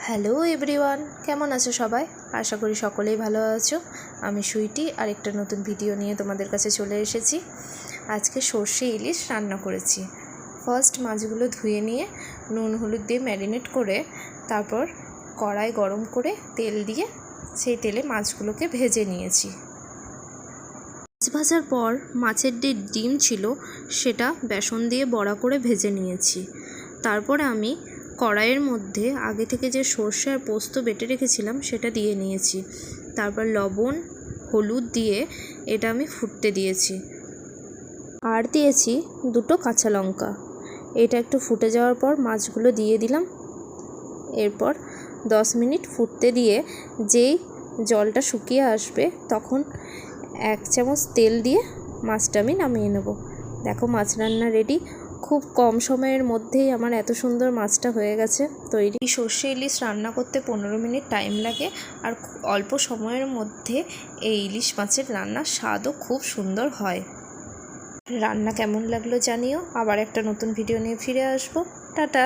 Hello everyone, কেমন আছো সবাই? আশা করি সকলেই ভালো আছো। আমি সুইটি আর একটা নতুন ভিডিও নিয়ে তোমাদের কাছে চলে এসেছি। আজকে সর্ষে ইলিশ রান্না করেছি। ফার্স্ট মাছগুলো ধুয়ে নিয়ে নুন হলুদ দিয়ে ম্যারিনেট করে তারপর কড়াই গরম করে তেল দিয়ে সেই তেলে মাছগুলোকে ভেজে নিয়েছি। মাছ ভাজার পর মাছের যে ডিম ছিল সেটা বেসন দিয়ে বড়া করে ভেজে নিয়েছি। তারপরে আমি কড়াইয়ের মধ্যে আগে থেকে যে সর্ষে আর পোস্ত বেটে রেখেছিলাম সেটা দিয়ে নিয়েছি। তারপর লবণ হলুদ দিয়ে এটা আমি ফুটতে দিয়েছি আর দিয়েছি 2 কাঁচা লঙ্কা। এটা একটু ফুটে যাওয়ার পর মাছগুলো দিয়ে দিলাম। এরপর 10 মিনিট ফুটতে দিয়ে যেই জলটা শুকিয়ে আসবে তখন 1 চামচ তেল দিয়ে মাছটা আমি নামিয়ে নেব। দেখো মাছ রান্না রেডি। খুব কম সময়ের মধ্যেই আমার এত সুন্দর মাছটা হয়ে গেছে তৈরি। এই সর্ষে ইলিশ রান্না করতে 15 মিনিট টাইম লাগে আর অল্প সময়ের মধ্যে এই ইলিশ মাছের রান্নার স্বাদও খুব সুন্দর হয়। রান্না কেমন লাগলো জানিও। আবার একটা নতুন ভিডিও নিয়ে ফিরে আসবো। টাটা।